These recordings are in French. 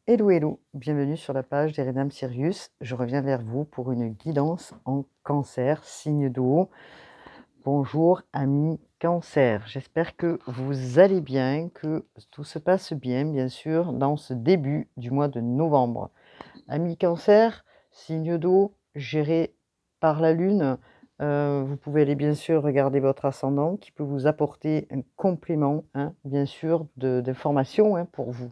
Hello, hello, bienvenue sur la page d'Erenam Sirius. Je reviens vers vous pour une guidance en cancer, signe d'eau. Bonjour, amis cancer. J'espère que vous allez bien, que tout se passe bien, bien sûr, dans ce début du mois de novembre. Amis cancer, signe d'eau, géré par la lune. Vous pouvez aller bien sûr regarder votre ascendant qui peut vous apporter un complément, hein, bien sûr, d'informations hein, pour vous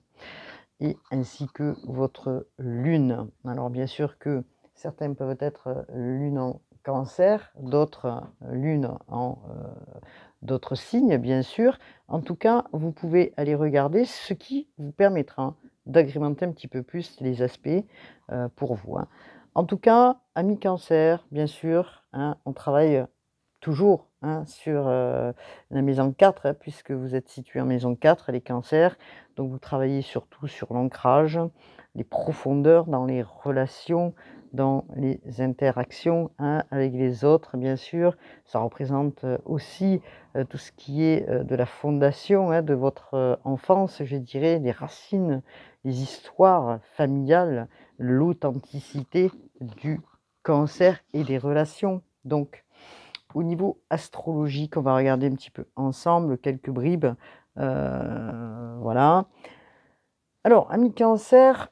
et ainsi que votre lune. Alors bien sûr que certains peuvent être lune en cancer, d'autres lune en d'autres signes, bien sûr. En tout cas, vous pouvez aller regarder ce qui vous permettra d'agrémenter un petit peu plus les aspects pour vous. Hein. En tout cas, amis cancer, bien sûr, hein, on travaille toujours hein, sur la maison 4, hein, puisque vous êtes situé en maison 4, les cancers. Donc vous travaillez surtout sur l'ancrage, les profondeurs dans les relations, dans les interactions hein, avec les autres, bien sûr. Ça représente aussi tout ce qui est de la fondation hein, de votre enfance, je dirais, les racines, les histoires familiales, l'authenticité du cancer et des relations. Donc, au niveau astrologique, on va regarder un petit peu ensemble quelques bribes. Voilà. Alors, ami cancer,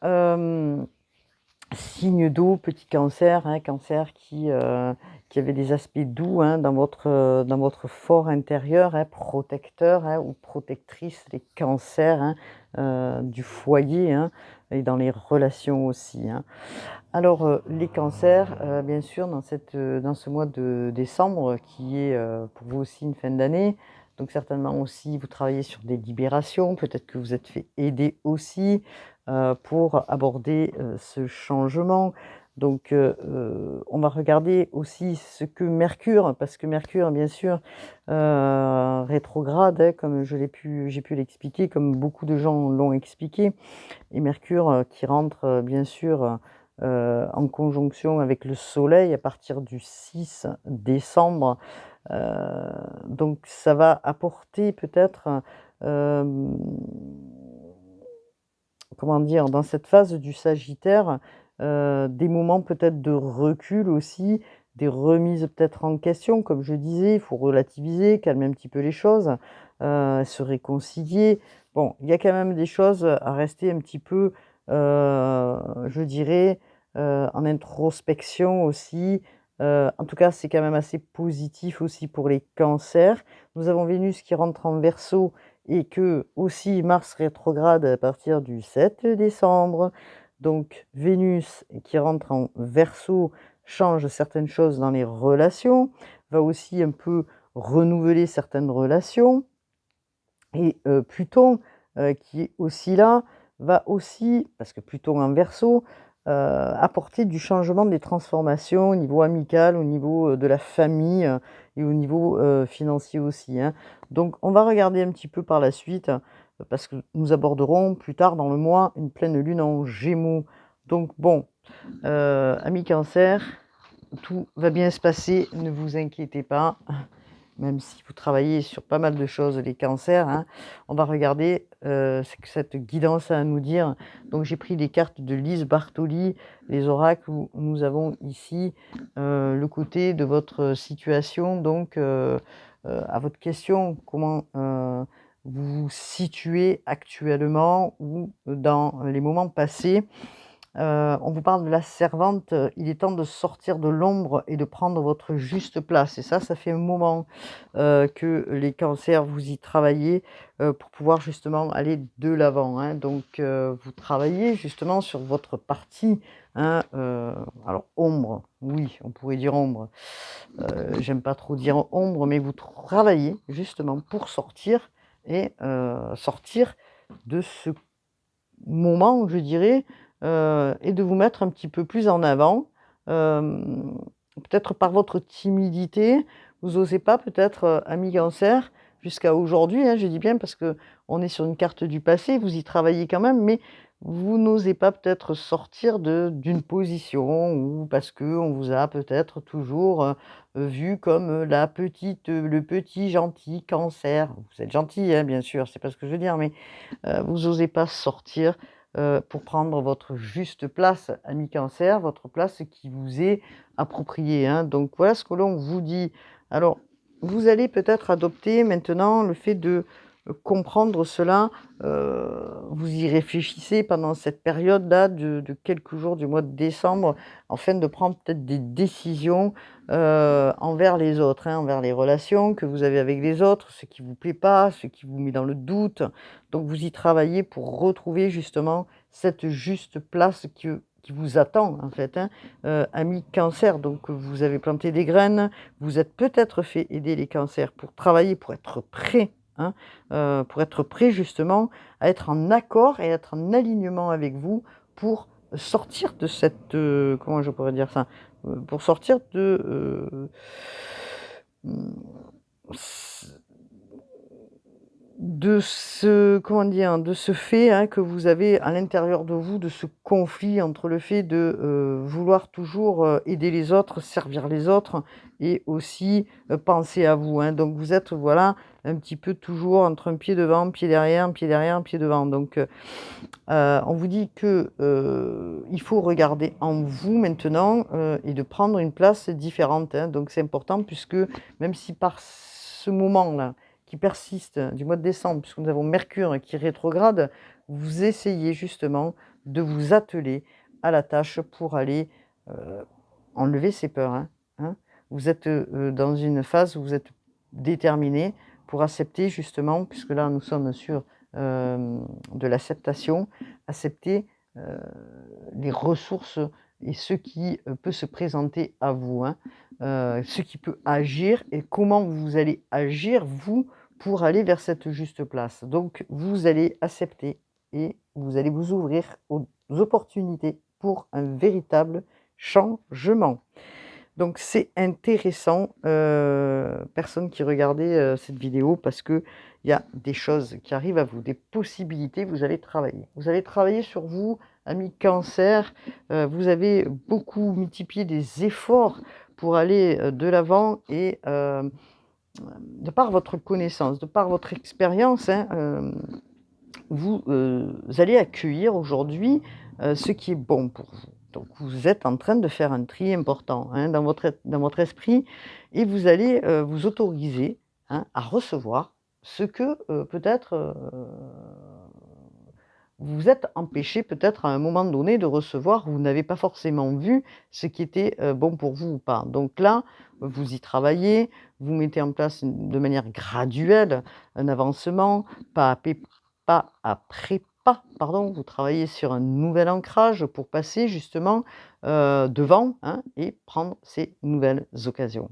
signe d'eau, petit cancer, hein, cancer qui avait des aspects doux hein, dans votre fort intérieur, hein, protecteur hein, ou protectrice, les cancers hein, du foyer hein, et dans les relations aussi. Hein. Alors, les cancers, bien sûr, dans ce mois de décembre qui est, pour vous aussi une fin d'année, donc certainement aussi vous travaillez sur des libérations, peut-être que vous êtes fait aider aussi, pour aborder, ce changement. Donc, on va regarder aussi ce que Mercure parce que Mercure, bien sûr, rétrograde, hein, comme j'ai pu l'expliquer, comme beaucoup de gens l'ont expliqué et Mercure, qui rentre, bien sûr, en conjonction avec le soleil à partir du 6 décembre. Donc ça va apporter peut-être, hem, comment dire? Dans cette phase du Sagittaire, des moments peut-être de recul aussi, des remises peut-être en question. Comme je disais, il faut relativiser, calmer un petit peu les choses, se réconcilier. Bon, il y a quand même des choses à rester un petit peu, je dirais, en introspection aussi. En tout cas, c'est quand même assez positif aussi pour les cancers. Nous avons Vénus qui rentre en Verseau et que aussi Mars rétrograde à partir du 7 décembre. Donc Vénus qui rentre en Verseau change certaines choses dans les relations, va aussi un peu renouveler certaines relations. Et Pluton, qui est aussi là, va aussi, parce que Pluton en Verseau, apporter du changement, des transformations au niveau amical, au niveau, de la famille, et au niveau, financier aussi, hein. Donc on va regarder un petit peu par la suite, parce que nous aborderons plus tard dans le mois une pleine lune en Gémeaux. Donc bon, amis Cancer, tout va bien se passer, ne vous inquiétez pas. Même si vous travaillez sur pas mal de choses, les cancers, hein, on va regarder ce que cette guidance a à nous dire. Donc j'ai pris des cartes de Lise Bartoli, les oracles, où nous avons ici le côté de votre situation. Donc à votre question, comment vous vous situez actuellement ou dans les moments passés. On vous parle de la servante, il est temps de sortir de l'ombre et de prendre votre juste place et ça fait un moment, que les cancers, vous y travaillez, pour pouvoir justement aller de l'avant, hein. Donc, vous travaillez justement sur votre partie, hein, alors ombre, oui, on pourrait dire ombre, j'aime pas trop dire ombre, mais vous travaillez justement pour sortir et sortir de ce moment, je dirais, et de vous mettre un petit peu plus en avant. Peut-être par votre timidité, vous osez pas peut-être, ami Cancer, jusqu'à aujourd'hui, hein, je dis bien parce que on est sur une carte du passé, vous y travaillez quand même, mais vous n'osez pas peut-être sortir d'une position ou parce que on vous a peut-être toujours, vu comme, la petite, le petit gentil Cancer. Vous êtes gentil, hein, bien sûr, c'est pas ce que je veux dire, mais vous osez pas sortir, pour prendre votre juste place, ami Cancer, votre place qui vous est appropriée, hein. Donc voilà ce que l'on vous dit. Alors, vous allez peut-être adopter maintenant le fait de, comprendre cela, vous y réfléchissez pendant cette période-là de quelques jours du mois de décembre, afin de prendre peut-être des décisions, envers les autres, hein, envers les relations que vous avez avec les autres, ce qui vous plaît pas, ce qui vous met dans le doute. Donc vous y travaillez pour retrouver justement cette juste place qui vous attend en fait, hein, ami Cancer. Donc vous avez planté des graines, vous êtes peut-être fait aider les cancers pour travailler, pour être prêt, hein, pour être prêt justement à être en accord et être en alignement avec vous pour sortir de cette, comment je pourrais dire ça? Pour sortir s de ce comment dire? De ce fait, hein, que vous avez à l'intérieur de vous, de ce conflit entre le fait de, vouloir toujours, aider les autres, servir les autres et aussi, penser à vous, hein. Donc vous êtes, voilà, un petit peu toujours entre un pied devant, un pied derrière, un pied derrière, un pied devant. Donc on vous dit que, il faut regarder en vous maintenant, et de prendre une place différente, hein. Donc c'est important puisque même si par ce moment-là, qui persiste du mois de décembre, puisque nous avons Mercure qui rétrograde, vous essayez justement de vous atteler à la tâche pour aller, heu, enlever ces peurs, hein. Vous êtes, dans une phase où vous êtes déterminé pour accepter justement, puisque là nous sommes sur, de l'acceptation, accepter, heu, les ressources et ce qui, peut se présenter à vous, hein. Ce qui peut agir et comment vous allez agir, vous, pour aller vers cette juste place. Donc vous allez accepter et vous allez vous ouvrir aux opportunités pour un véritable changement. Donc c'est intéressant, personnes qui regardaient, cette vidéo parce qu'il y a des choses qui arrivent à vous, des possibilités, vous allez travailler. Vous allez travailler sur vous, ami Cancer, vous avez beaucoup multiplié des efforts pour aller, de l'avant et de par votre connaissance, de par votre expérience, hein, vous, allez accueillir aujourd'hui, ce qui est bon pour vous. Donc vous êtes en train de faire un tri important, hein, dans votre esprit et vous allez, vous autoriser, hein, à recevoir ce que, peut-être, vous vous êtes empêché peut-être à un moment donné de recevoir, vous n'avez pas forcément vu ce qui était, bon pour vous ou pas. Donc là, vous y travaillez, vous mettez en place de manière graduelle un avancement, pas après pas, pardon. Vous travaillez sur un nouvel ancrage pour passer justement, devant, hein, et prendre ces nouvelles occasions.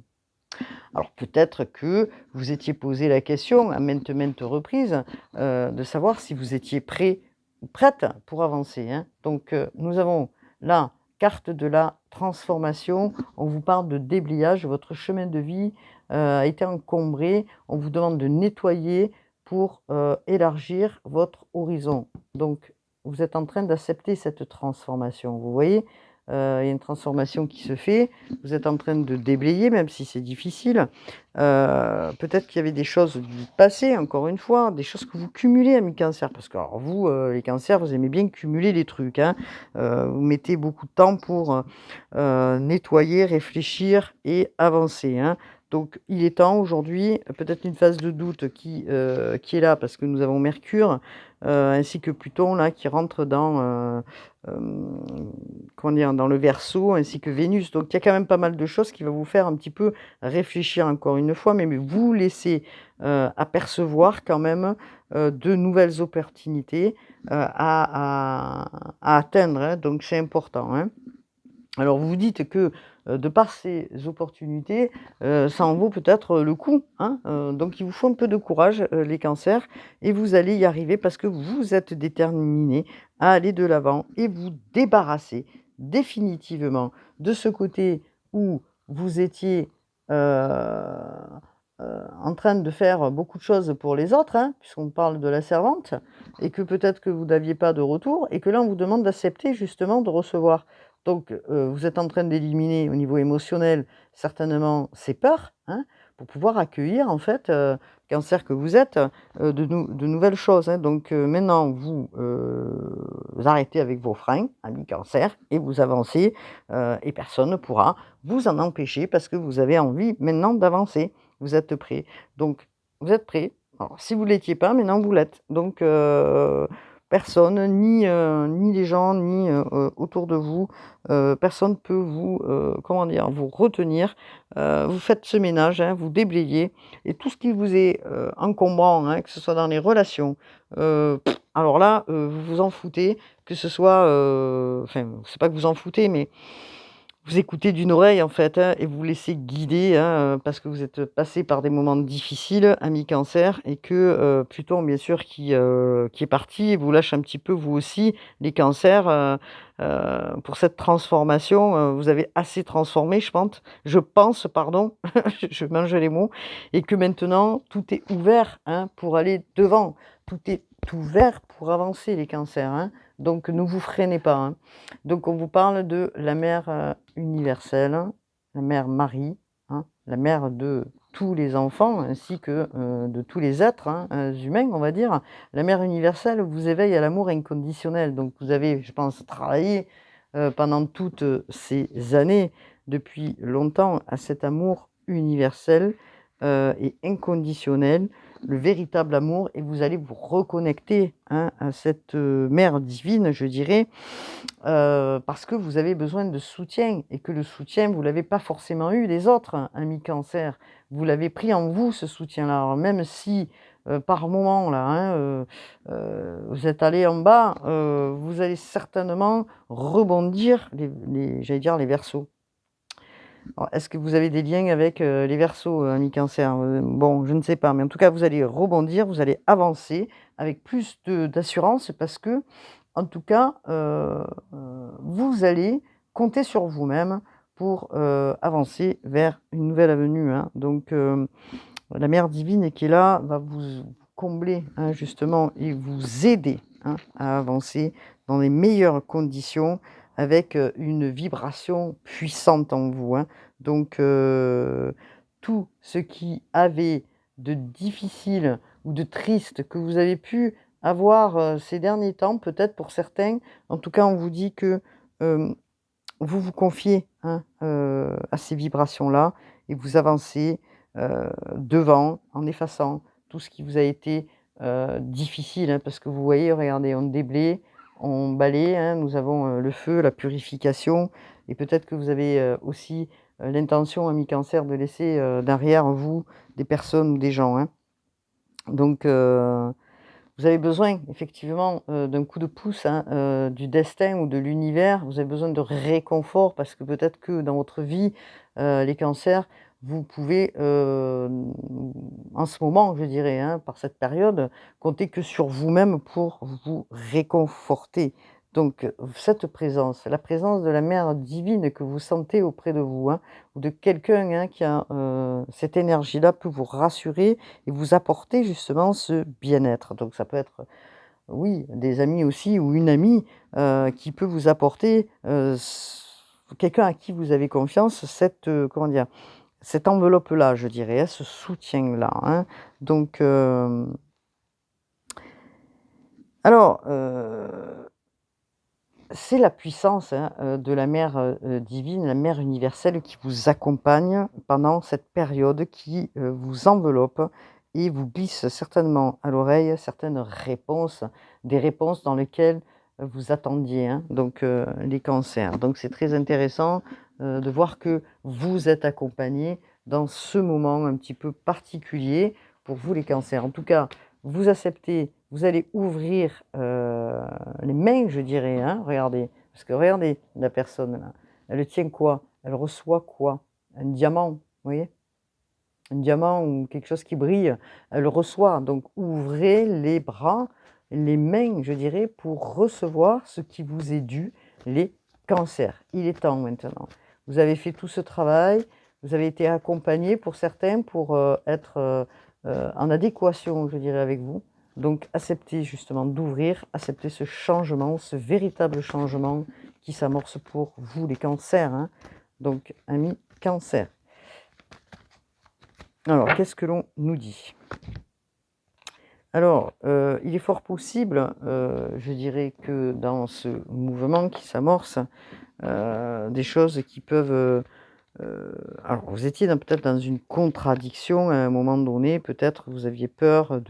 Alors peut-être que vous étiez posé la question à maintes reprises, de savoir si vous étiez prêt ou prête pour avancer, hein. Donc, nous avons la carte de la transformation. On vous parle de déblayage. Votre chemin de vie, a été encombré. On vous demande de nettoyer pour, élargir votre horizon. Donc vous êtes en train d'accepter cette transformation, vous voyez? Il y a une transformation qui se fait. Vous êtes en train de déblayer, même si c'est difficile. Peut-être qu'il y avait des choses du passé, encore une fois, des choses que vous cumulez, amis Cancer, parce que alors vous, les Cancers, vous aimez bien cumuler les trucs, hein. Vous mettez beaucoup de temps pour, nettoyer, réfléchir et avancer, hein. Donc il est temps aujourd'hui, peut-être une phase de doute qui est là parce que nous avons Mercure, ainsi que Pluton là qui rentre dans, comment dire? Dans le Verseau ainsi que Vénus. Donc il y a quand même pas mal de choses qui va vous faire un petit peu réfléchir encore une fois, mais vous laisser, apercevoir quand même, de nouvelles opportunités, à atteindre, hein, donc c'est important, hein. Alors vous vous dites que, de par ces opportunités, ça en vaut peut-être, le coup, hein, donc il vous faut un peu de courage, les cancers et vous allez y arriver parce que vous êtes déterminés à aller de l'avant et vous débarrasser définitivement de ce côté où vous étiez, heu en train de faire beaucoup de choses pour les autres, hein, puisqu'on parle de la servante et que peut-être que vous n'aviez pas de retour et que là on vous demande d'accepter justement de recevoir. Donc, vous êtes en train d'éliminer au niveau émotionnel certainement ces peurs, hein, pour pouvoir accueillir en fait, Cancer que vous êtes, de nouvelles choses, hein. Donc, maintenant vous, vous arrêtez avec vos freins, amis cancer, et vous avancez, et personne ne pourra vous en empêcher parce que vous avez envie maintenant d'avancer. Vous êtes prêts. Donc vous êtes prêts. Alors si vous ne l'étiez pas, maintenant vous l'êtes. Donc personne, ni les gens, ni, autour de vous, personne peut vous, comment dire? Vous retenir. Vous faites ce ménage, hein, vous déblayez et tout ce qui vous est, encombrant, hein, que ce soit dans les relations, alors là, vous vous en foutez, que ce soit, enfin, c'est pas que vous en foutez, mais vous écoutez d'une oreille, en fait, hein, et vous vous laissez guider, hein, parce que vous êtes passé par des moments difficiles, ami cancer, et que, Pluton, bien sûr, qui est parti, vous lâche un petit peu, vous aussi, les cancers, pour cette transformation. Vous avez assez transformé, je pense, pardon, je mange les mots, et que maintenant, tout est ouvert, hein, pour aller devant. Tout est ouvert pour avancer, les cancers, hein, donc ne vous freinez pas, hein. Donc on vous parle de la mère, universelle, la mère Marie, hein, la mère de tous les enfants ainsi que, de tous les êtres, hein, humains, on va dire. La mère universelle vous éveille à l'amour inconditionnel. Donc vous avez, je pense, travaillé, pendant toutes, ces années, depuis longtemps, à cet amour universel, et inconditionnel, le véritable amour, et vous allez vous reconnecter, hein, à cette, mère divine, je dirais, parce que vous avez besoin de soutien et que le soutien, vous l'avez pas forcément eu des autres, hein, amis cancer. Vous l'avez pris en vous, ce soutien-là. Alors même si, par moment là, hein, vous êtes allés en bas, vous allez certainement rebondir, j'allais dire les Verseaux. Alors est-ce que vous avez des liens avec, les Verseaux, amis cancer? Bon, je ne sais pas, mais en tout cas, vous allez rebondir, vous allez avancer avec plus d'assurance parce que, en tout cas, vous allez compter sur vous-même pour, avancer vers une nouvelle avenue, hein. Donc, la mère divine qui est là va vous combler, hein, justement, et vous aider, hein, à avancer dans les meilleures conditions avec, une vibration puissante en vous, hein. Donc, tout ce qui avait de difficile ou de triste que vous avez pu avoir, ces derniers temps, peut-être pour certains, en tout cas, on vous dit que, hem, vous vous confiez, hein, à ces vibrations-là et vous avancez, devant, en effaçant tout ce qui vous a été, difficile, hein. Parce que vous voyez, regardez, on déblaye, on balaie, hein, nous avons, le feu, la purification, et peut-être que vous avez, aussi, l'intention, ami cancer, de laisser, derrière vous des personnes ou des gens, hein. Donc, vous avez besoin effectivement, d'un coup de pouce, hein, du destin ou de l'univers. Vous avez besoin de réconfort parce que peut-être que dans votre vie, les cancers, vous pouvez, en ce moment, je dirais, hein, par cette période, compter que sur vous-même pour vous réconforter. Donc, cette présence, la présence de la mère divine que vous sentez auprès de vous, hein, ou de quelqu'un, hein, qui a, cette énergie-là, peut vous rassurer et vous apporter justement ce bien-être. Donc ça peut être, oui, des amis aussi ou une amie, qui peut vous apporter, quelqu'un à qui vous avez confiance, cette, comment dire? Cette enveloppe-là, je dirais, hein, ce soutien-là, hein. Donc, alors, c'est la puissance, hein, de la mère, divine, la mère universelle qui vous accompagne pendant cette période, qui, vous enveloppe et vous glisse certainement à l'oreille certaines réponses, des réponses dans lesquelles vous attendiez, hein, donc, les cancers. Donc c'est très intéressant, de voir que vous êtes accompagnés dans ce moment un petit peu particulier pour vous les cancers. En tout cas, vous acceptez, vous allez ouvrir, les mains, je dirais, hein, regardez. Parce que regardez la personne là, elle tient quoi? Elle reçoit quoi? Un diamant, vous voyez? Un diamant ou quelque chose qui brille, elle reçoit. Donc ouvrez les bras, les mains, je dirais, pour recevoir ce qui vous est dû, les cancers. Il est temps maintenant. Vous avez fait tout ce travail, vous avez été accompagnés pour certains pour, être, en adéquation, je dirais, avec vous. Donc acceptez justement d'ouvrir, acceptez ce changement, ce véritable changement qui s'amorce pour vous les cancers, hein. Donc amis cancer. Alors qu'est-ce que l'on nous dit? Alors, il est fort possible, je dirais que dans ce mouvement qui s'amorce, des choses qui peuvent, alors vous étiez peut-être dans une contradiction à un moment donné, peut-être vous aviez peur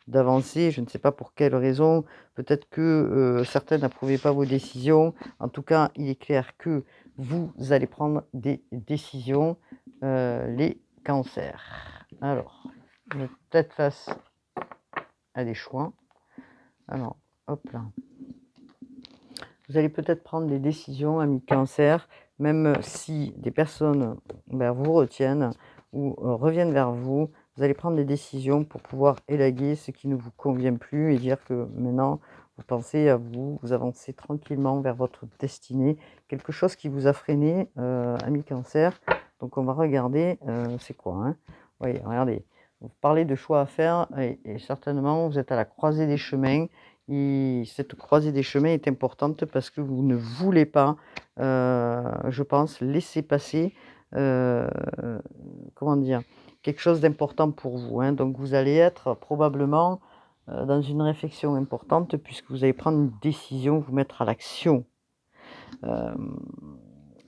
d'avancer, je ne sais pas pour quelle raison, peut-être que, certains n'approuvaient pas vos décisions. En tout cas, il est clair que vous allez prendre des décisions, les cancers. Alors, vous êtes peut-être face à des choix. Alors, hop là. Vous allez peut-être prendre des décisions, amis Cancer, même si des personnes vous retiennent ou reviennent vers vous. Vous allez prendre des décisions pour pouvoir élaguer ce qui ne vous convient plus et dire que maintenant, vous pensez à vous, vous avancez tranquillement vers votre destinée. Quelque chose qui vous a freiné, amis Cancer. Donc, on va regarder, c'est quoi, hein. Oui, regardez, vous parlez de choix à faire et certainement, vous êtes à la croisée des chemins. Et cette croisée des chemins est importante parce que vous ne voulez pas, je pense, laisser passer, heu, comment dire? Quelque chose d'important pour vous, hein. Donc vous allez être probablement, dans une réflexion importante puisque vous allez prendre une décision, vous mettre à l'action. Hem,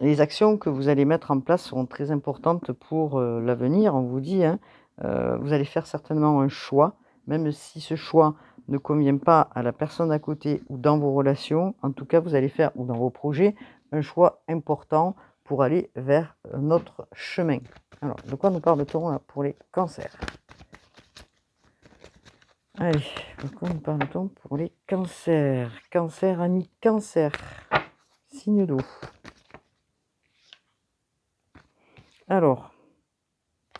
les actions que vous allez mettre en place seront très importantes pour, l'avenir, on vous dit, hein. Vous allez faire certainement un choix, même si ce choix ne convient pas à la personne à côté ou dans vos relations. En tout cas, vous allez faire ou dans vos projets, un choix important pour aller vers un autre chemin. Alors, de quoi nous parle-t-on là pour les cancers? Allez, de quoi nous parle-t-on pour les cancers? Cancer, ami cancer, signe d'eau. Alors,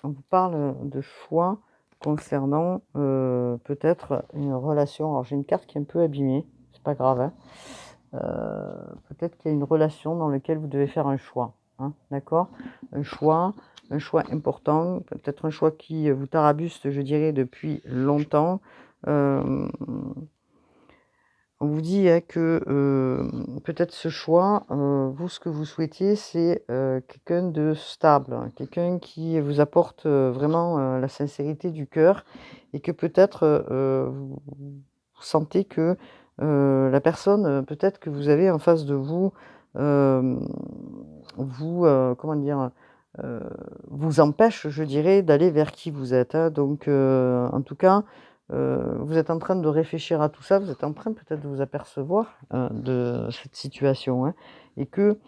on vous parle de choix concernant, peut-être une relation. Alors j'ai une carte qui est un peu abîmée, c'est pas grave, hein. Peut-être qu'il y a une relation dans laquelle vous devez faire un choix, hein, d'accord? Un choix important, peut-être un choix qui, vous tarabuste, je dirais, depuis longtemps. Hem On vous dit, hein, que, peut-être ce choix, vous, ce que vous souhaitiez, c'est, quelqu'un de stable, hein, quelqu'un qui vous apporte, vraiment, la sincérité du cœur et que peut-être, vous sentez que, la personne, peut-être que vous avez en face de vous, hem, comment dire? Heu, vous empêche, je dirais, d'aller vers qui vous êtes, hein. Donc, en tout cas, vous êtes en train de réfléchir à tout ça, vous êtes en train peut-être de vous apercevoir, de cette situation, hein, et que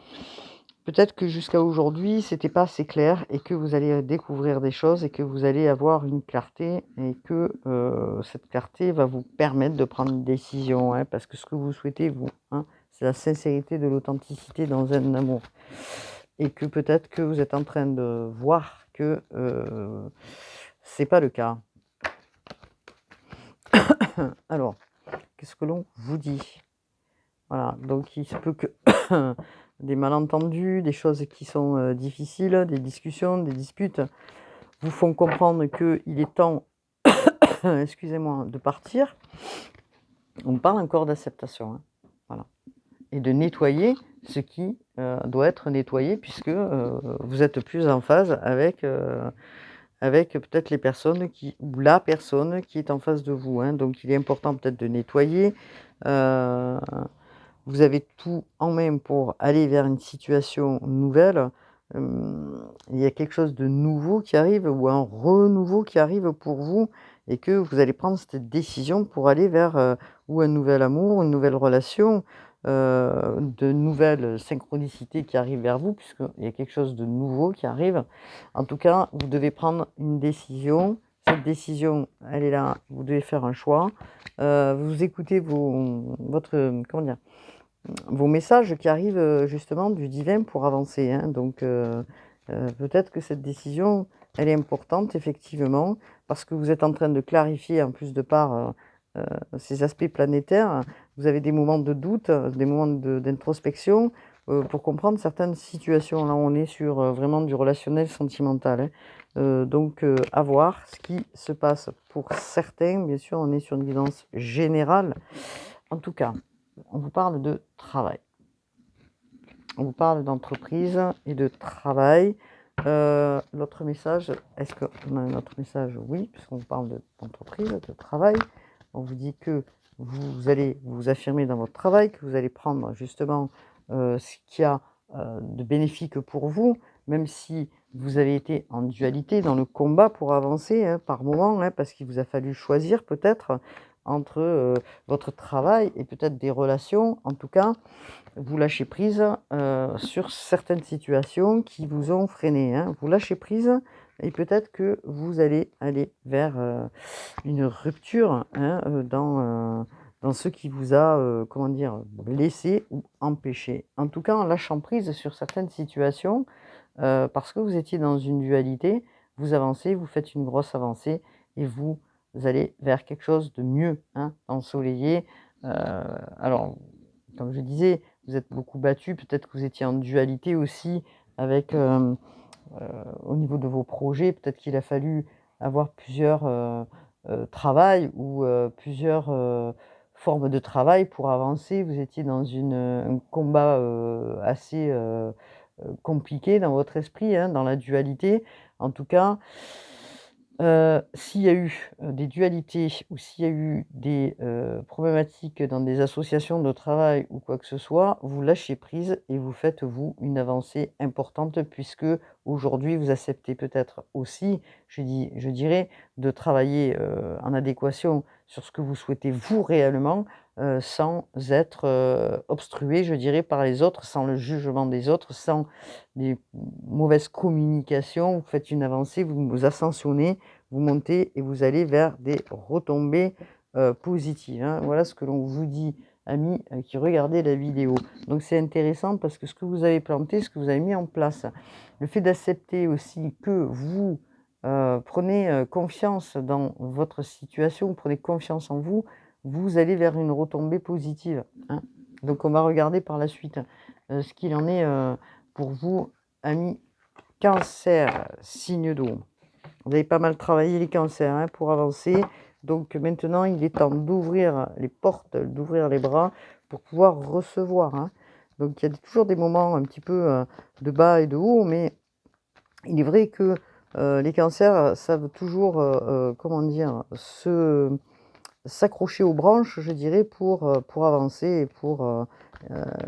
peut-être que jusqu'à aujourd'hui, c'était pas assez clair et que vous allez, découvrir des choses et que vous allez avoir une clarté et que, cette clarté va vous permettre de prendre une décision, hein, parce que ce que vous souhaitez vous, hein, c'est la sincérité de l'authenticité dans un amour et que peut-être que vous êtes en train de voir que, c'est pas le cas. Alors, qu'est-ce que l'on vous dit? Voilà, donc il se peut que des malentendus, des choses qui sont, difficiles, des discussions, des disputes, vous font comprendre qu'il est temps, excusez-moi, de partir. On parle encore d'acceptation, hein, voilà, et de nettoyer ce qui, doit être nettoyé puisque, vous êtes plus en phase avec peut-être les personnes qui ou la personne qui est en face de vous, hein. Donc il est important peut-être de nettoyer, heu vous avez tout en main pour aller vers une situation nouvelle. Il y a quelque chose de nouveau qui arrive ou un renouveau qui arrive pour vous et que vous allez prendre cette décision pour aller vers, ou un nouvel amour, une nouvelle relation, de nouvelles synchronicités qui arrivent vers vous puisqu'il y a quelque chose de nouveau qui arrive. En tout cas, vous devez prendre une décision. Cette décision, elle est là, vous devez faire un choix. Vous écoutez votre, comment dire? Vos messages qui arrivent, justement du divin pour avancer, hein, donc peut-être que cette décision, elle est importante effectivement, parce que vous êtes en train de clarifier en plus de par, ces aspects planétaires. Vous avez des moments de doute, des moments d'introspection, pour comprendre certaines situations. Là, on est sur, vraiment du relationnel sentimental, hein, donc à voir ce qui se passe pour certains. Bien sûr, on est sur une guidance générale. En tout cas, on vous parle de travail. On vous parle d'entreprise et de travail. L'autre message, est-ce qu'on a un autre message? Oui, puisqu'on parle d'entreprise, de travail. On vous dit que vous allez vous affirmer dans votre travail, que vous allez prendre justement ce qu'il y a de bénéfique pour vous, même si vous avez été en dualité dans le combat pour avancer par moment, parce qu'il vous a fallu choisir peut-être entre votre travail et peut-être des relations. En tout cas, vous lâchez prise sur certaines situations qui vous ont freiné. Vous lâchez prise et peut-être que vous allez aller vers une rupture dans ce qui vous a, comment dire, blessé ou empêché. En tout cas, en lâchant prise sur certaines situations, parce que vous étiez dans une dualité, vous avancez, vous faites une grosse avancée et vous allez vers quelque chose de mieux, ensoleillé. Alors, comme je disais, vous êtes beaucoup battu, peut-être que vous étiez en dualité aussi avec, au niveau de vos projets, peut-être qu'il a fallu avoir plusieurs, travails ou, plusieurs, formes de travail pour avancer. Vous étiez dans un combat, assez, compliqué dans votre esprit, dans la dualité. En tout cas, s'il y a eu, des dualités ou s'il y a eu des, problématiques dans des associations de travail ou quoi que ce soit, vous lâchez prise et vous faites, vous, une avancée importante puisque aujourd'hui vous acceptez peut-être aussi, je dirais, de travailler, en adéquation sur ce que vous souhaitez vous réellement, sans être, obstrué, je dirais, par les autres, sans le jugement des autres, sans des mauvaises communications. Vous faites une avancée, vous vous ascensionnez, vous montez et vous allez vers des retombées, positives, Voilà ce que l'on vous dit, amis, qui regardez la vidéo. Donc c'est intéressant parce que ce que vous avez planté, ce que vous avez mis en place, le fait d'accepter aussi que vous, prenez, confiance dans votre situation, vous prenez confiance en vous, vous allez vers une retombée positive, Donc on va regarder par la suite, ce qu'il en est, pour vous, amis Cancer, signe d'eau. Vous avez pas mal travaillé les cancers pour avancer. Donc maintenant, il est temps d'ouvrir les portes, d'ouvrir les bras pour pouvoir recevoir. Donc il y a toujours des moments un petit peu de bas et de haut, mais il est vrai que les cancers savent toujours, comment dire, s'accrocher aux branches, je dirais, pour avancer et pour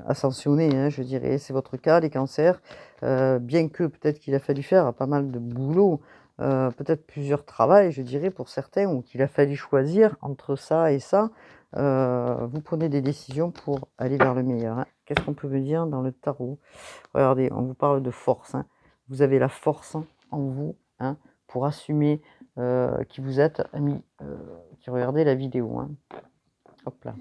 ascensionner, je dirais. C'est votre cas, les cancers. Bien que peut-être qu'il a fallu faire pas mal de boulot, peut-être plusieurs travails, je dirais, pour certains, ou qu'il a fallu choisir entre ça et ça, vous prenez des décisions pour aller vers le meilleur. Qu'est-ce qu'on peut me dire dans le tarot? Regardez, on vous parle de force. Vous avez la force en vous pour assumer qui vous êtes, amis qui regardez la vidéo. Hop là.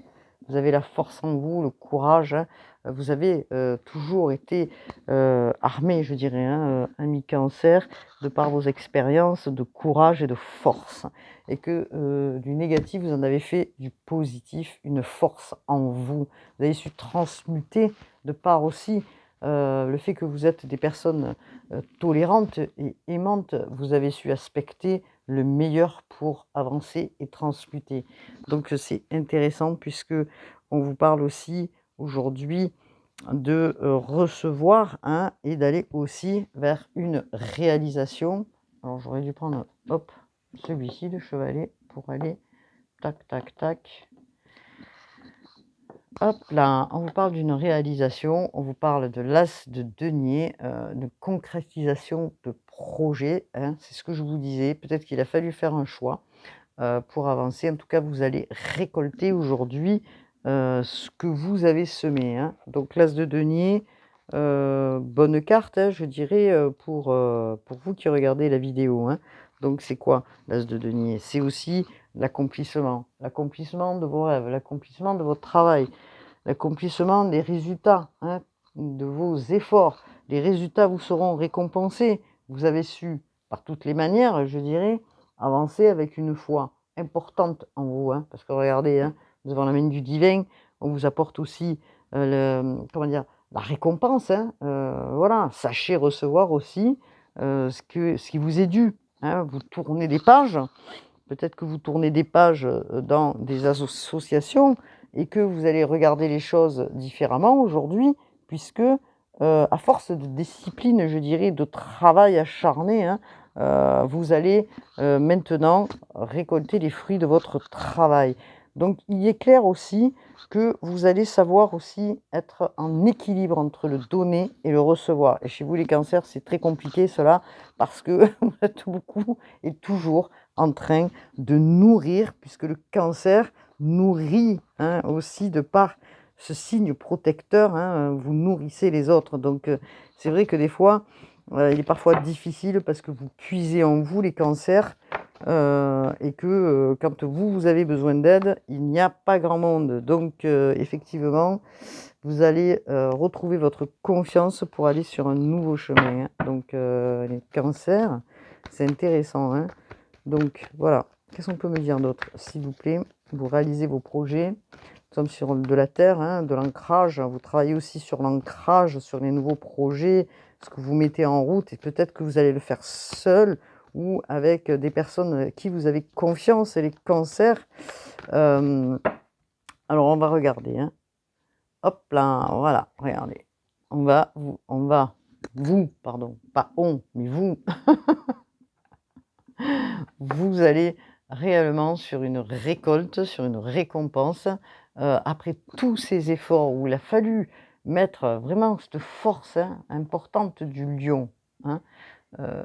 Vous avez la force en vous, le courage. Vous avez toujours été armé, je dirais, ami Cancer, de par vos expériences de courage et de force. Et que du négatif, vous en avez fait du positif, une force en vous. Vous avez su transmuter de par aussi le fait que vous êtes des personnes tolérantes et aimantes. Vous avez su aspecter le meilleur pour avancer et transmuter. Donc c'est intéressant puisque on vous parle aussi aujourd'hui de recevoir et d'aller aussi vers une réalisation. Alors j'aurais dû prendre hop, celui-ci, le chevalet, pour aller tac, tac, tac. Hop là, on vous parle d'une réalisation, on vous parle de l'as de denier, de concrétisation de projet, c'est ce que je vous disais. Peut-être qu'il a fallu faire un choix pour avancer. En tout cas, vous allez récolter aujourd'hui ce que vous avez semé. Donc l'as de denier, bonne carte, je dirais, pour vous qui regardez la vidéo. Donc c'est quoi l'as de denier? C'est aussi l'accomplissement de vos rêves, l'accomplissement de votre travail, l'accomplissement des résultats, de vos efforts. Les résultats vous seront récompensés. Vous avez su, par toutes les manières, je dirais, avancer avec une foi importante en vous. Parce que regardez, vous avez la main du divin, on vous apporte aussi comment dire, la récompense. Voilà, sachez recevoir aussi ce qui vous est dû. Vous tournez des pages. Peut-être que vous tournez des pages dans des associations et que vous allez regarder les choses différemment aujourd'hui, puisque à force de discipline, je dirais, de travail acharné, hein, vous allez, maintenant récolter les fruits de votre travail. Donc il est clair aussi que vous allez savoir aussi être en équilibre entre le donner et le recevoir. Et chez vous les cancers, c'est très compliqué cela parce que vous êtes beaucoup et toujours en train de nourrir, puisque le cancer nourrit, hein, aussi de par ce signe protecteur, hein, vous nourrissez les autres. Donc c'est vrai que des fois, il est parfois difficile parce que vous puisez en vous les cancers, et que, quand vous avez besoin d'aide, il n'y a pas grand monde. Donc effectivement, vous allez, retrouver votre confiance pour aller sur un nouveau chemin, hein. Donc les cancers, c'est intéressant, hein. Donc voilà, qu'est-ce qu'on peut me dire d'autre, s'il vous plaît? Vous réalisez vos projets, nous sommes sur de la terre, hein, de l'ancrage. Vous travaillez aussi sur l'ancrage, sur les nouveaux projets, ce que vous mettez en route, et peut-être que vous allez le faire seul ou avec des personnes qui vous avez confiance. Et les cancers, alors on va regarder, hein. Hop là, voilà, regardez. Vous, pardon, pas on, mais vous, vous allez réellement sur une récolte, sur une récompense, après tous ces efforts où il a fallu mettre vraiment cette force, hein, importante du lion, hein, heu,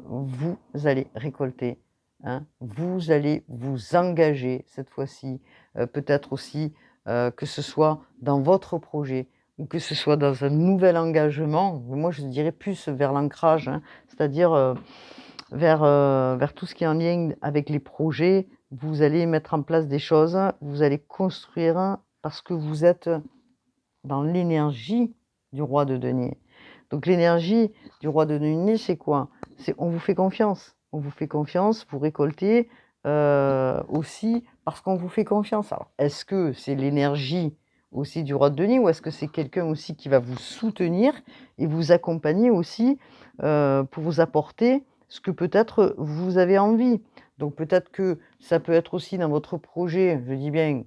vous allez récolter, hein. Vous allez vous engager cette fois-ci, peut-être aussi, que ce soit dans votre projet ou que ce soit dans un nouvel engagement. Moi, je dirais plus vers l'ancrage, hein, c'est-à-dire, vers tout ce qui est en lien avec les projets. Vous allez mettre en place des choses, vous allez construire parce que vous êtes dans l'énergie du roi de denier. Donc l'énergie du roi de denier, c'est quoi? C'est on vous fait confiance. On vous fait confiance, vous récoltez, aussi parce qu'on vous fait confiance. Alors, est-ce que c'est l'énergie aussi du roi de denier ou est-ce que c'est quelqu'un aussi qui va vous soutenir et vous accompagner aussi, pour vous apporter ce que peut-être vous avez envie? Donc peut-être que ça peut être aussi dans votre projet, je dis bien,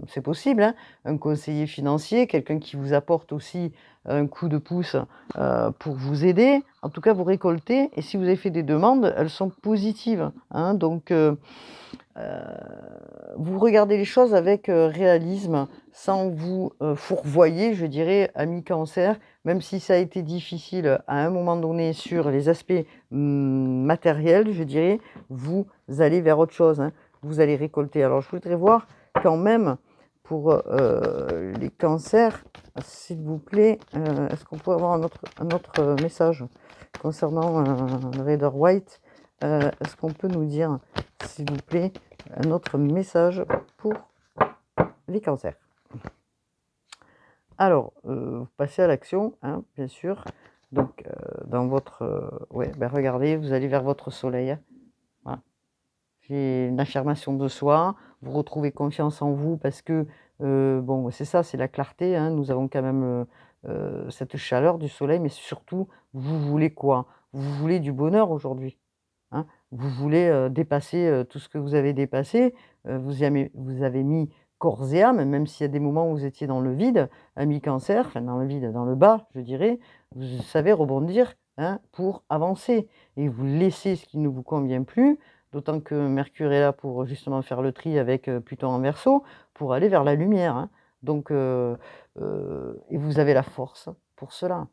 c'est possible, hein, un conseiller financier, quelqu'un qui vous apporte aussi un coup de pouce, pour vous aider. En tout cas, vous récoltez, et si vous avez fait des demandes, elles sont positives, hein. Donc vous regardez les choses avec, réalisme, sans vous, fourvoyer, je dirais, ami Cancer, même si ça a été difficile à un moment donné sur les aspects, matériels, je dirais, vous allez vers autre chose, hein. Vous allez récolter. Alors je voudrais voir quand même pour, les cancers, s'il vous plaît, est-ce qu'on peut avoir un autre message concernant, le Rider White? Est-ce qu'on peut nous dire, s'il vous plaît, un autre message pour les cancers? Alors, vous passez à l'action, hein, bien sûr. Donc, dans votre, ouais, ben regardez, vous allez vers votre soleil, hein. Voilà. J'ai une affirmation de soi, vous retrouvez confiance en vous parce que, bon, c'est ça, c'est la clarté, hein. Nous avons quand même, cette chaleur du soleil, mais surtout, vous voulez quoi? Vous voulez du bonheur aujourd'hui, hein. Vous voulez, dépasser, tout ce que vous avez dépassé, vous avez mis corps et âme, même s'il y a des moments où vous étiez dans le vide, ami Cancer, enfin dans le vide, dans le bas, je dirais, vous savez rebondir, hein, pour avancer et vous laissez ce qui ne vous convient plus, d'autant que Mercure est là pour justement faire le tri avec, Pluton en Verseau, pour aller vers la lumière, hein. Donc et vous avez la force pour cela.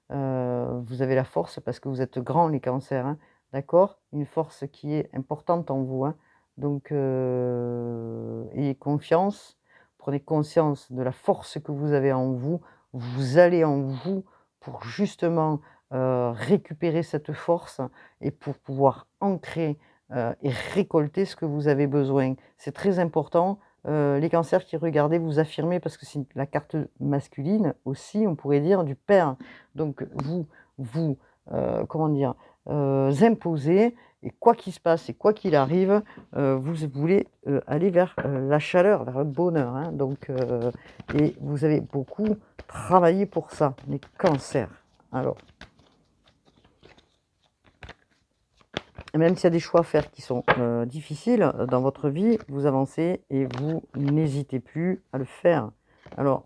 Vous avez la force parce que vous êtes grands les cancers, hein, d'accord? Une force qui est importante en vous, hein. Donc ayez confiance, prenez conscience de la force que vous avez en vous. Vous allez en vous pour justement, récupérer cette force et pour pouvoir ancrer, et récolter ce que vous avez besoin. C'est très important, les cancers qui regardez, vous affirmez parce que c'est la carte masculine aussi, on pourrait dire, du père. Donc vous, comment dire? Imposez, et quoi qu'il se passe et quoi qu'il arrive, vous voulez, aller vers, la chaleur, vers le bonheur, hein. Donc et vous avez beaucoup travaillé pour ça, les cancers. Alors, même s'il y a des choix à faire qui sont, difficiles, dans votre vie, vous avancez et vous n'hésitez plus à le faire. Alors,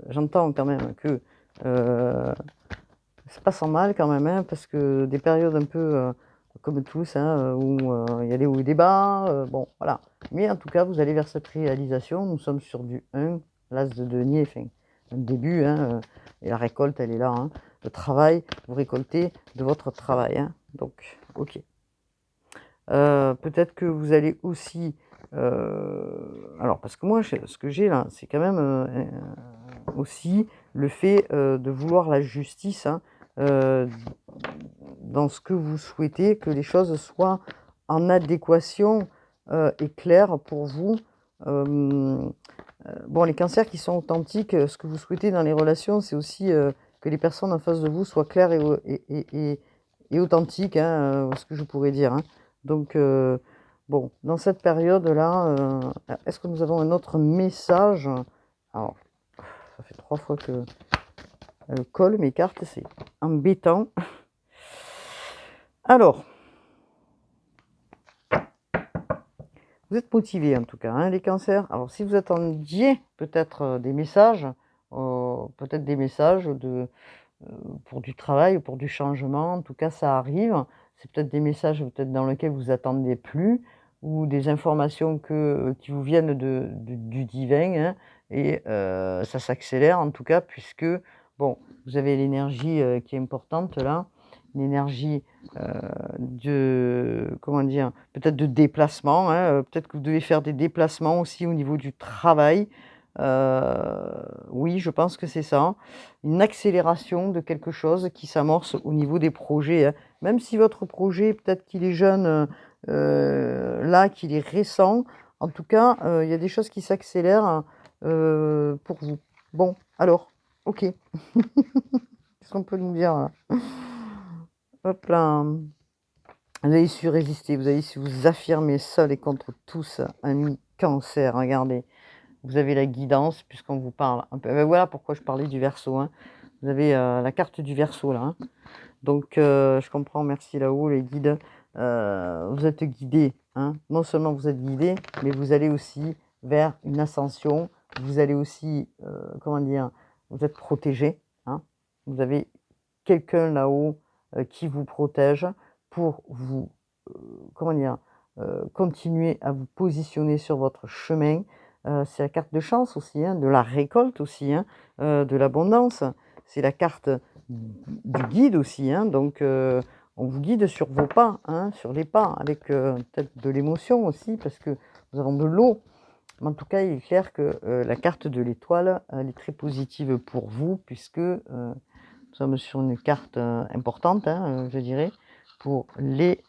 j'entends quand même que C'est pas sans mal quand même, hein, parce que des périodes un peu comme tous, hein, où il y a des hauts et des bas, bon, voilà. Mais en tout cas, vous allez vers cette réalisation. Nous sommes sur du 1, l'as de denier, enfin, un début, hein, et la récolte, elle est là. Hein. Le travail, vous récoltez de votre travail. Hein, donc, ok. Peut-être que vous allez aussi... alors, parce que moi, ce que j'ai là, c'est quand même aussi le fait de vouloir la justice, hein, dans ce que vous souhaitez, que les choses soient en adéquation et claires pour vous. Bon, les cancers qui sont authentiques, ce que vous souhaitez dans les relations, c'est aussi que les personnes en face de vous soient claires et authentiques, hein, ce que je pourrais dire. Hein. Donc, bon, dans cette période-là, est-ce que nous avons un autre message? Alors, ça fait 3 fois que elle colle mes cartes, c'est embêtant. Alors, vous êtes motivés en tout cas, hein, les cancers. Alors, si vous attendiez peut-être des messages, peut-être des messages pour du travail ou pour du changement, en tout cas, ça arrive. C'est peut-être des messages peut-être dans lesquels vous attendiez plus ou des informations qui vous viennent du divin, hein, et ça s'accélère en tout cas puisque, bon, vous avez l'énergie qui est importante là, l'énergie comment dire, peut-être de déplacement, hein, peut-être que vous devez faire des déplacements aussi au niveau du travail. Oui, je pense que c'est ça. Une accélération de quelque chose qui s'amorce au niveau des projets, hein. Même si votre projet, peut-être qu'il est jeune, là, qu'il est récent, en tout cas, il y a des choses qui s'accélèrent pour vous. Bon, alors, ok. Qu'est-ce qu'on peut nous dire là? Hop là. Vous avez su résister, vous avez su vous affirmer seul et contre tous, ami Cancer, regardez. Vous avez la guidance puisqu'on vous parle un peu. Ben voilà pourquoi je parlais du Verseau. Hein. Vous avez la carte du Verseau là. Hein. Donc je comprends, merci là-haut les guides. Vous êtes guidés. Hein. Non seulement vous êtes guidés, mais vous allez aussi vers une ascension. Vous allez aussi, comment dire, vous êtes protégés. Hein. Vous avez quelqu'un là-haut qui vous protège pour vous, comment dire, continuer à vous positionner sur votre chemin. C'est la carte de chance aussi, hein, de la récolte aussi, hein, de l'abondance. C'est la carte du guide aussi, hein, donc on vous guide sur vos pas, hein, sur les pas, avec peut-être de l'émotion aussi, parce que nous avons de l'eau. Mais en tout cas, il est clair que la carte de l'étoile, elle est très positive pour vous, puisque nous sommes sur une carte importante, hein, je dirais, pour les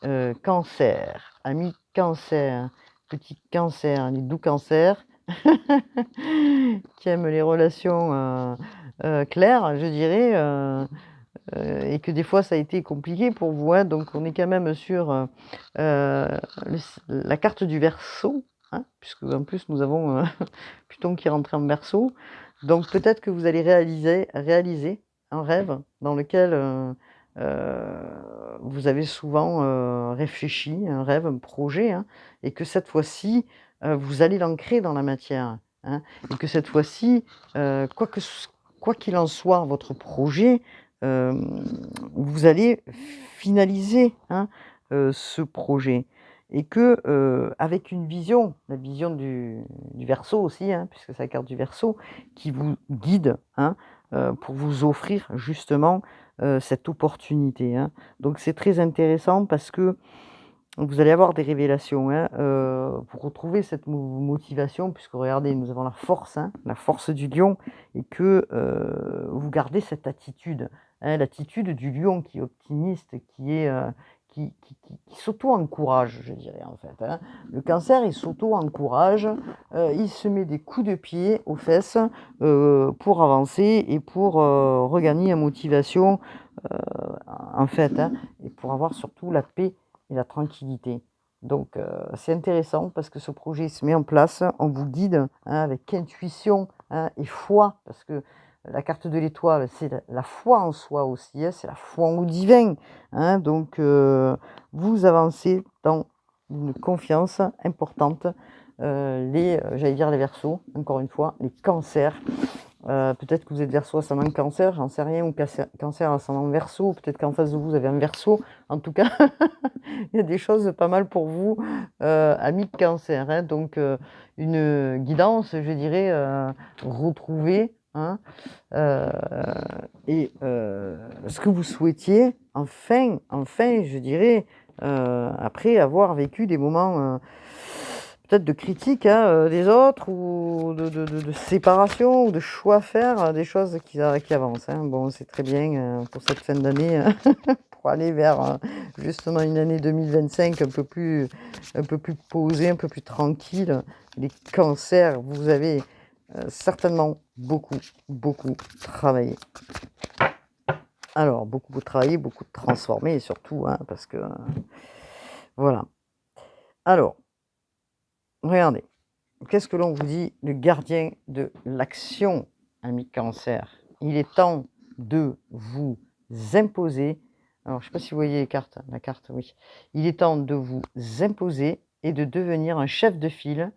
cancers. Amis cancer, petits cancers, les doux cancers, qui aiment les relations claires, je dirais, et que des fois ça a été compliqué pour vous. Hein, donc on est quand même sur la carte du Verseau, hein, puisque en plus nous avons Pluton qui rentre en Verseau. Donc peut-être que vous allez réaliser un rêve dans lequel vous avez souvent réfléchi, un rêve, un projet, hein, et que cette fois-ci, vous allez l'ancrer dans la matière. Hein, et que cette fois-ci, quoi qu'il en soit, votre projet, vous allez finaliser, hein, ce projet. Et que avec une vision, la vision du Verseau aussi, hein, puisque c'est la carte du Verseau, qui vous guide, hein, pour vous offrir justement cette opportunité. Hein. Donc c'est très intéressant parce que vous allez avoir des révélations, hein, pour retrouver cette motivation, puisque regardez, nous avons hein, la force du lion, et que vous gardez cette attitude, hein, l'attitude du lion qui est optimiste, qui s'auto-encourage, je dirais en fait. Hein. Le cancer, il s'auto-encourage, il se met des coups de pied aux fesses pour avancer et pour regagner la motivation, en fait, hein, et pour avoir surtout la paix et la tranquillité. Donc c'est intéressant parce que ce projet se met en place, on vous guide, hein, avec intuition, hein, et foi, parce que la carte de l'étoile, c'est la foi en soi aussi, hein, c'est la foi au divin. Hein, donc vous avancez dans une confiance importante. J'allais dire les Verseaux, encore une fois, les cancers. Peut-être que vous êtes Verseau ascendant Cancer, j'en sais rien, ou Cancer ascendant Verseau, peut-être qu'en face de vous, vous avez un Verseau. En tout cas, il y a des choses pas mal pour vous, amis de Cancer, hein. Donc une guidance, je dirais, retrouvée, hein, heu et ce que vous souhaitiez, enfin, je dirais, après avoir vécu des moments, peut-être de critique, hein, des autres, ou de séparation, ou de choix à faire, des choses qui avancent, hein. Bon, c'est très bien, pour cette fin d'année, pour aller vers, justement une année 2025 un peu plus posée, un peu plus tranquille. Les cancers, vous avez, certainement beaucoup, beaucoup travaillé. Alors beaucoup travaillé, beaucoup transformé surtout, hein, parce que, voilà. Alors, regardez. Qu'est-ce que l'on vous dit? Le gardien de l'action, ami Cancer. Il est temps de vous imposer. Alors, je ne sais pas si vous voyez les cartes. La carte, oui. Il est temps de vous imposer et de devenir un chef de file.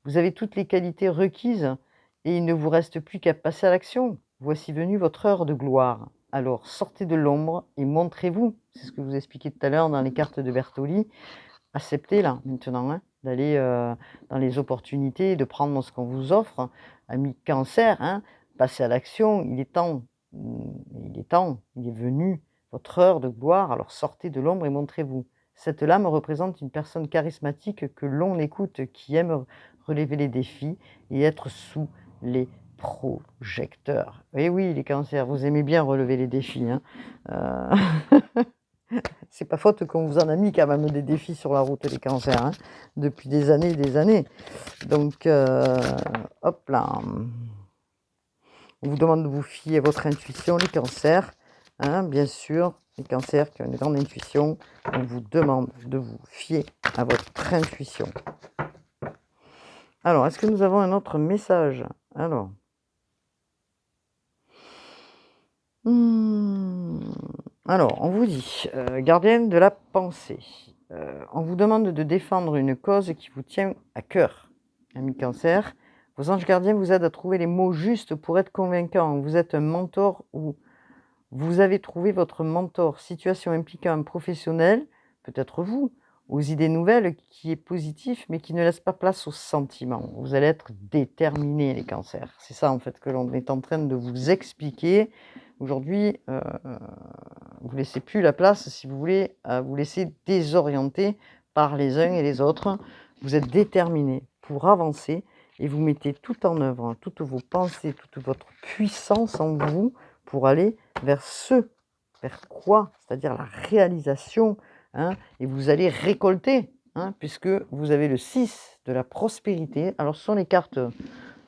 Vous avez toutes les qualités requises et il ne vous reste plus qu'à passer à l'action. Voici venue votre heure de gloire. Alors, sortez de l'ombre et montrez-vous. C'est ce que vous expliquez tout à l'heure dans les cartes de Bertoli. Acceptez là, maintenant, hein, d'aller, dans les opportunités, de prendre ce qu'on vous offre. Ami Cancer, hein, passez à l'action, il est temps, il est venu votre heure de gloire, alors sortez de l'ombre et montrez-vous. Cette lame représente une personne charismatique que l'on écoute, qui aime relever les défis et être sous les projecteurs. Et oui, les Cancers, vous aimez bien relever les défis, hein. C'est pas faute qu'on vous en a mis quand même des défis sur la route, les Cancers, hein, depuis des années et des années. Donc, hop là. On vous demande de vous fier à votre intuition, les Cancers, hein, bien sûr. Les Cancers qui ont une grande intuition, on vous demande de vous fier à votre intuition. Alors, est-ce que nous avons un autre message? Alors. Alors, on vous dit, gardienne de la pensée, on vous demande de défendre une cause qui vous tient à cœur. Ami Cancer, vos anges gardiens vous aident à trouver les mots justes pour être convaincant. Vous êtes un mentor, ou vous avez trouvé votre mentor. Situation impliquant un professionnel, peut-être vous, aux idées nouvelles, qui est positif, mais qui ne laisse pas place aux sentiments. Vous allez être déterminés, les Cancers. C'est ça, en fait, que l'on est en train de vous expliquer. Aujourd'hui, vous ne laissez plus la place, si vous voulez, à vous laisser désorienter par les uns et les autres. Vous êtes déterminés pour avancer et vous mettez tout en œuvre, hein, toutes vos pensées, toute votre puissance en vous pour aller vers quoi? C'est-à-dire la réalisation, hein, et vous allez récolter, hein, puisque vous avez le 6 de la prospérité. Alors, ce sont les cartes,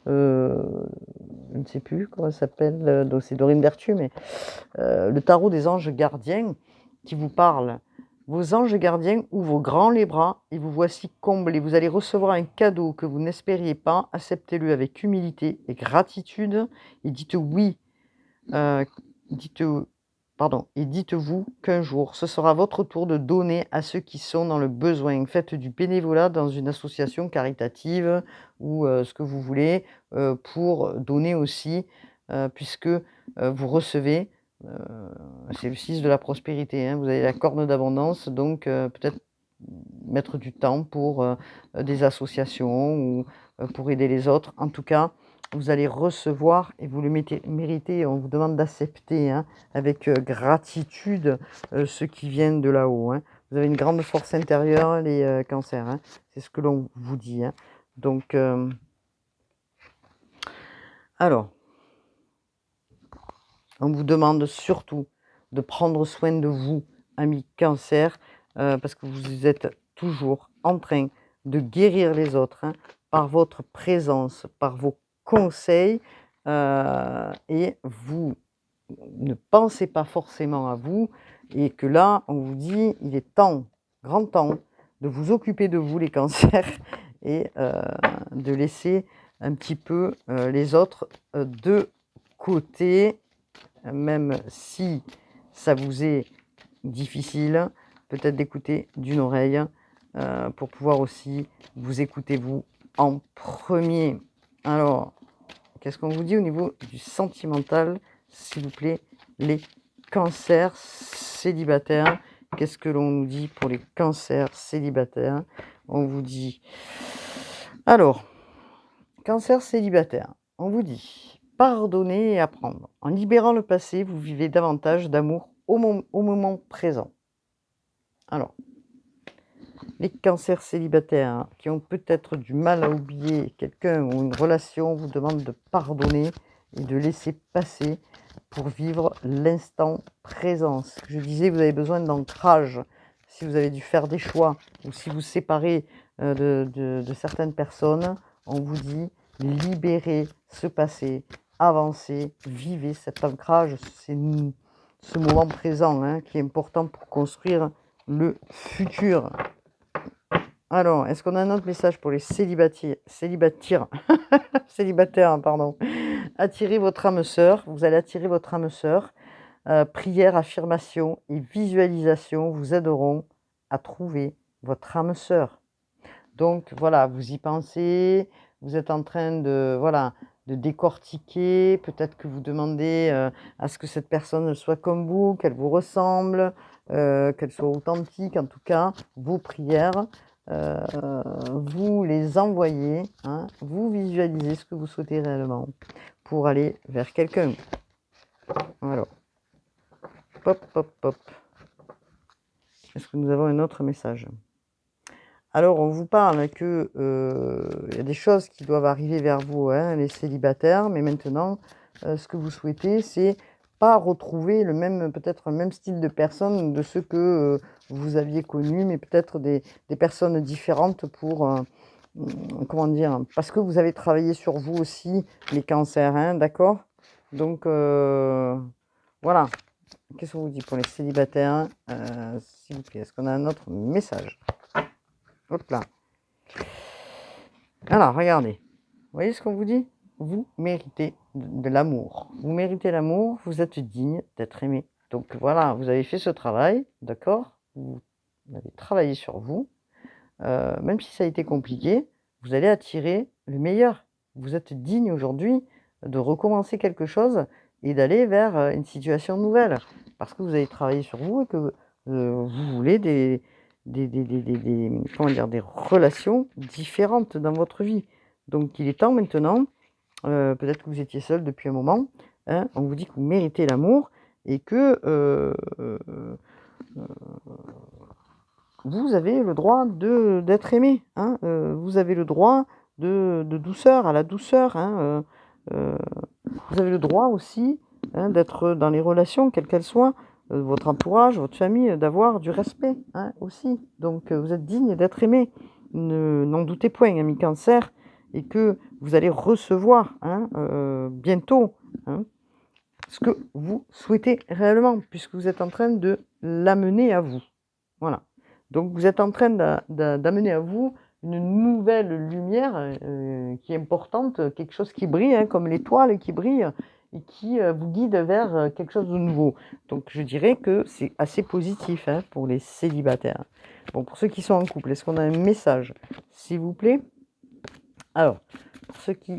je ne sais plus comment ça s'appelle, donc c'est Dorine Vertu, mais le tarot des anges gardiens qui vous parle. Vos anges gardiens ouvrent grand les bras et vous voici comblés. Vous allez recevoir un cadeau que vous n'espériez pas. Acceptez-le avec humilité et gratitude et dites oui. Dites, et dites-vous qu'un jour, ce sera votre tour de donner à ceux qui sont dans le besoin. Faites du bénévolat dans une association caritative ou ce que vous voulez, pour donner aussi, puisque vous recevez. C'est le 6 de la prospérité, hein, vous avez la corne d'abondance, donc peut-être mettre du temps pour des associations ou pour aider les autres. En tout cas, vous allez recevoir et vous le méritez. On vous demande d'accepter, hein, avec gratitude, ce qui vient de là-haut, hein. Vous avez une grande force intérieure, les Cancers, hein. C'est ce que l'on vous dit, hein. Donc, alors, on vous demande surtout de prendre soin de vous, amis Cancer, parce que vous êtes toujours en train de guérir les autres, hein, par votre présence, par vos conseils, et vous ne pensez pas forcément à vous, et que là, on vous dit, il est temps, grand temps, de vous occuper de vous, les Cancers, et de laisser un petit peu les autres de côté. Même si ça vous est difficile, peut-être d'écouter d'une oreille, pour pouvoir aussi vous écouter vous en premier. Alors, qu'est-ce qu'on vous dit au niveau du sentimental, s'il vous plaît, les cancers célibataires? Qu'est-ce que l'on nous dit pour les cancers célibataires? On vous dit... Alors, cancer célibataire, on vous dit pardonner et apprendre. En libérant le passé, vous vivez davantage d'amour au moment présent. Alors, les cancers célibataires qui ont peut-être du mal à oublier quelqu'un ou une relation vous demandent de pardonner et de laisser passer pour vivre l'instant présent. Ce que je disais, vous avez besoin d'ancrage. Si vous avez dû faire des choix ou si vous séparez de certaines personnes, on vous dit libérez ce passé, avancez, vivez cet ancrage. C'est ce moment présent qui est important pour construire le futur. Alors, est-ce qu'on a un autre message pour les célibataires, pardon. Attirez votre âme sœur, vous allez attirer votre âme sœur. Prière, affirmation et visualisation vous aideront à trouver votre âme sœur. Donc voilà, vous y pensez, vous êtes en train de, voilà, de décortiquer, peut-être que vous demandez à ce que cette personne soit comme vous, qu'elle vous ressemble, qu'elle soit authentique, en tout cas, vos prières. Vous les envoyez, vous visualisez ce que vous souhaitez réellement pour aller vers quelqu'un. Alors, pop, pop, pop. Est-ce que nous avons un autre message? Alors, on vous parle que y a des choses qui doivent arriver vers vous, les célibataires, mais maintenant, ce que vous souhaitez, c'est pas retrouver peut-être le même style de personnes de ceux que vous aviez connus, mais peut-être des personnes différentes pour, comment dire, parce que vous avez travaillé sur vous aussi, les cancers, d'accord? Donc, voilà. Qu'est-ce qu'on vous dit pour les célibataires, s'il vous plaît? Est-ce qu'on a un autre message? Hop là. Alors, regardez. Vous voyez ce qu'on vous dit? Vous méritez de l'amour. Vous méritez l'amour, vous êtes digne d'être aimé. Donc voilà, vous avez fait ce travail, d'accord? Vous avez travaillé sur vous. Même si ça a été compliqué, vous allez attirer le meilleur. Vous êtes digne aujourd'hui de recommencer quelque chose et d'aller vers une situation nouvelle. Parce que vous avez travaillé sur vous et que vous voulez comment dire, des relations différentes dans votre vie. Donc il est temps maintenant, peut-être que vous étiez seul depuis un moment, on vous dit que vous méritez l'amour et que vous avez le droit d'être aimé. Vous avez le droit de douceur à la douceur. Vous avez le droit aussi d'être dans les relations, quelles qu'elles soient, votre entourage, votre famille, d'avoir du respect aussi. Donc vous êtes digne d'être aimé. N'en doutez point, ami Cancer, et que vous allez recevoir bientôt ce que vous souhaitez réellement, puisque vous êtes en train de l'amener à vous. Voilà. Donc vous êtes en train d'amener à vous une nouvelle lumière qui est importante, quelque chose qui brille, comme l'étoile qui brille, et qui vous guide vers quelque chose de nouveau. Donc je dirais que c'est assez positif pour les célibataires. Bon, pour ceux qui sont en couple, est-ce qu'on a un message, s'il vous plaît? Alors, pour ceux qui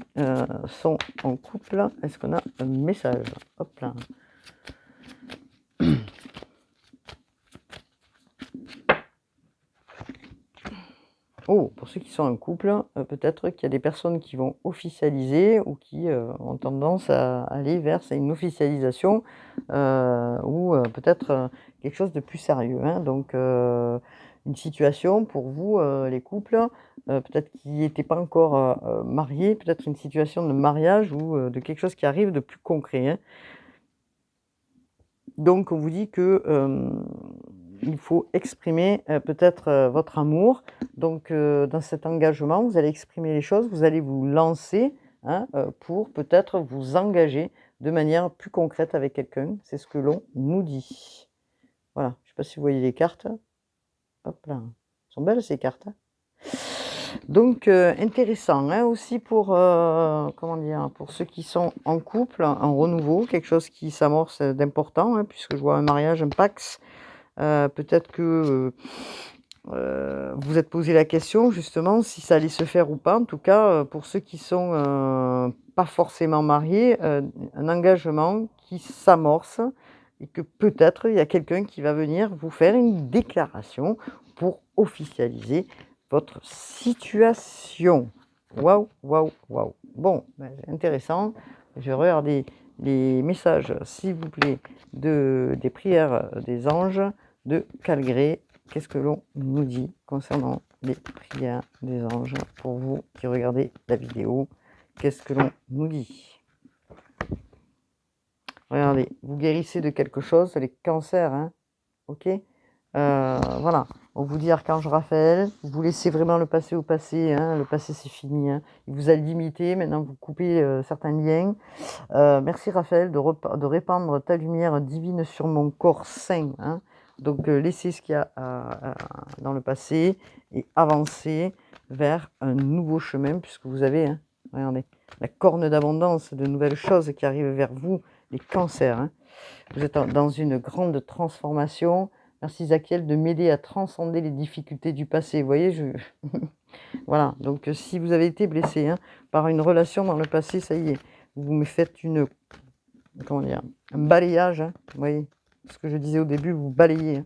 sont en couple, est-ce qu'on a un message? Hop là. Oh, pour ceux qui sont en couple, peut-être qu'il y a des personnes qui vont officialiser ou qui ont tendance à aller vers une officialisation ou peut-être quelque chose de plus sérieux. Donc, une situation pour vous, les couples, peut-être qui n'étaient pas encore mariés, peut-être une situation de mariage ou de quelque chose qui arrive de plus concret. Donc, on vous dit que il faut exprimer peut-être votre amour. Donc, dans cet engagement, vous allez exprimer les choses, vous allez vous lancer pour peut-être vous engager de manière plus concrète avec quelqu'un. C'est ce que l'on nous dit. Voilà, je ne sais pas si vous voyez les cartes. Hop là, elles sont belles ces cartes. Donc, intéressant aussi pour, comment dire, pour ceux qui sont en couple, en renouveau, quelque chose qui s'amorce d'important, puisque je vois un mariage, un pax. Peut-être que, vous êtes posé la question justement si ça allait se faire ou pas. En tout cas, pour ceux qui sont, pas forcément mariés, un engagement qui s'amorce et que peut-être il y a quelqu'un qui va venir vous faire une déclaration pour officialiser votre situation. Waouh, waouh, waouh. Bon, intéressant. Je vais regarder les messages, s'il vous plaît, des prières des anges de Calgré. Qu'est-ce que l'on nous dit concernant les prières des anges pour vous qui regardez la vidéo? Qu'est-ce que l'on nous dit? Regardez, vous guérissez de quelque chose, les cancers, hein, ok. Voilà, on vous dit Archange Raphaël, vous laissez vraiment le passé au passé, hein, le passé c'est fini, hein. Il vous a limité, maintenant vous coupez certains liens. Merci Raphaël de répandre ta lumière divine sur mon corps sain, hein. Donc laissez ce qu'il y a dans le passé et avancez vers un nouveau chemin puisque vous avez, hein, regardez, la corne d'abondance, de nouvelles choses qui arrivent vers vous, les cancers, hein. Vous êtes dans une grande transformation. Merci Zakiel de m'aider à transcender les difficultés du passé. Vous voyez, voilà, donc si vous avez été blessé, hein, par une relation dans le passé, ça y est, vous me faites comment dire, un balayage, hein, vous voyez, ce que je disais au début, vous balayez, hein,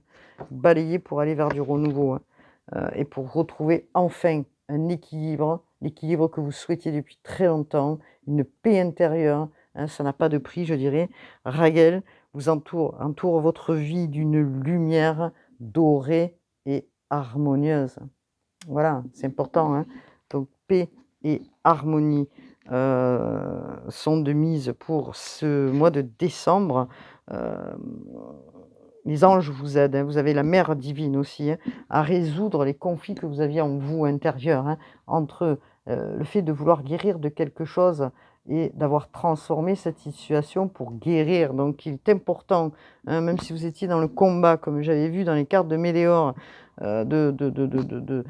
vous balayez pour aller vers du renouveau, hein, et pour retrouver enfin un équilibre, l'équilibre que vous souhaitiez depuis très longtemps, une paix intérieure, hein, ça n'a pas de prix, je dirais. Raguel vous entoure votre vie d'une lumière dorée et harmonieuse. Voilà, c'est important, hein. Donc paix et harmonie sont de mise pour ce mois de décembre. Les anges vous aident, hein. Vous avez la mère divine aussi, hein, à résoudre les conflits que vous aviez en vous intérieur, hein, entre le fait de vouloir guérir de quelque chose et d'avoir transformé cette situation pour guérir. Donc il est important, hein, même si vous étiez dans le combat, comme j'avais vu dans les cartes de Méléor, de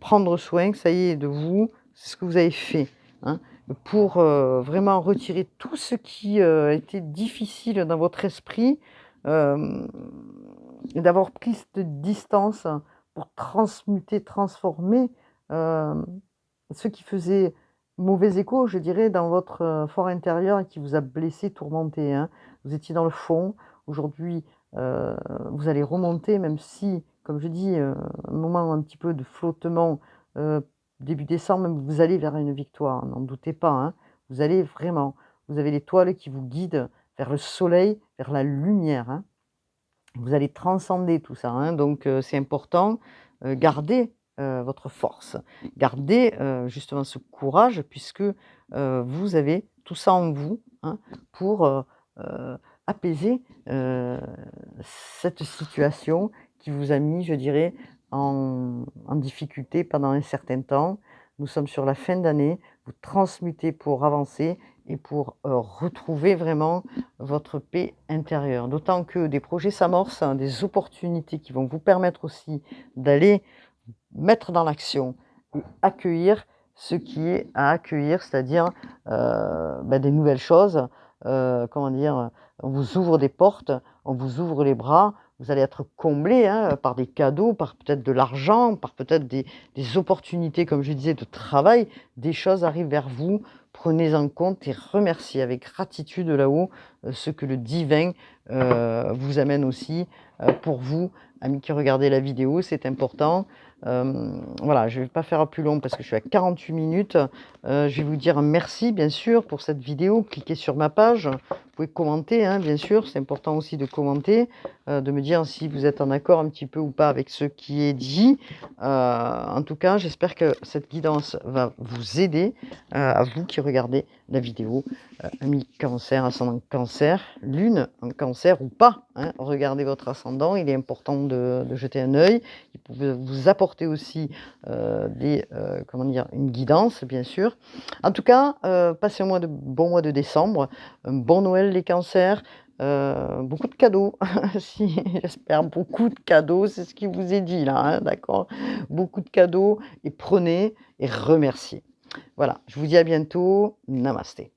prendre soin, ça y est, de vous, c'est ce que vous avez fait, hein, pour vraiment retirer tout ce qui était difficile dans votre esprit, et d'avoir pris cette distance pour transmuter, transformer ce qui faisait mauvais écho, je dirais, dans votre fort intérieur et qui vous a blessé, tourmenté, hein. Vous étiez dans le fond, aujourd'hui vous allez remonter, même si, comme je dis, un moment un petit peu de flottement, début décembre, vous allez vers une victoire, n'en doutez pas, hein. Vous allez vraiment, vous avez l'étoile qui vous guide vers le soleil, vers la lumière, hein. Vous allez transcender tout ça, hein, donc c'est important. Gardez votre force, gardez justement ce courage puisque vous avez tout ça en vous, hein, pour apaiser cette situation qui vous a mis, je dirais, en difficulté pendant un certain temps. Nous sommes sur la fin d'année, vous transmutez pour avancer et pour retrouver vraiment votre paix intérieure. D'autant que des projets s'amorcent, hein, des opportunités qui vont vous permettre aussi d'aller mettre dans l'action et accueillir ce qui est à accueillir, c'est-à-dire des nouvelles choses. Comment dire, on vous ouvre des portes, on vous ouvre les bras, vous allez être comblé, hein, par des cadeaux, par peut-être de l'argent, par peut-être des opportunités, comme je disais, de travail. Des choses arrivent vers vous. Prenez en compte et remerciez avec gratitude là-haut ce que le divin vous amène aussi pour vous, amis qui regardez la vidéo, c'est important. Voilà, je ne vais pas faire plus long parce que je suis à 48 minutes. Je vais vous dire merci, bien sûr, pour cette vidéo. Cliquez sur ma page. Vous pouvez commenter, hein, bien sûr. C'est important aussi de commenter, de me dire si vous êtes en accord un petit peu ou pas avec ce qui est dit. En tout cas, j'espère que cette guidance va vous aider, à vous qui regardez la vidéo. Ami cancer, ascendant cancer, lune en cancer ou pas, hein. Regardez votre ascendant, il est important de jeter un œil. Il peut vous apporter aussi comment dire, une guidance, bien sûr. En tout cas, passez un bon mois de décembre, un bon Noël les cancers, beaucoup de cadeaux, si, j'espère beaucoup de cadeaux, c'est ce qui vous est dit là, hein, d'accord? Beaucoup de cadeaux et prenez et remerciez. Voilà, je vous dis à bientôt, namasté.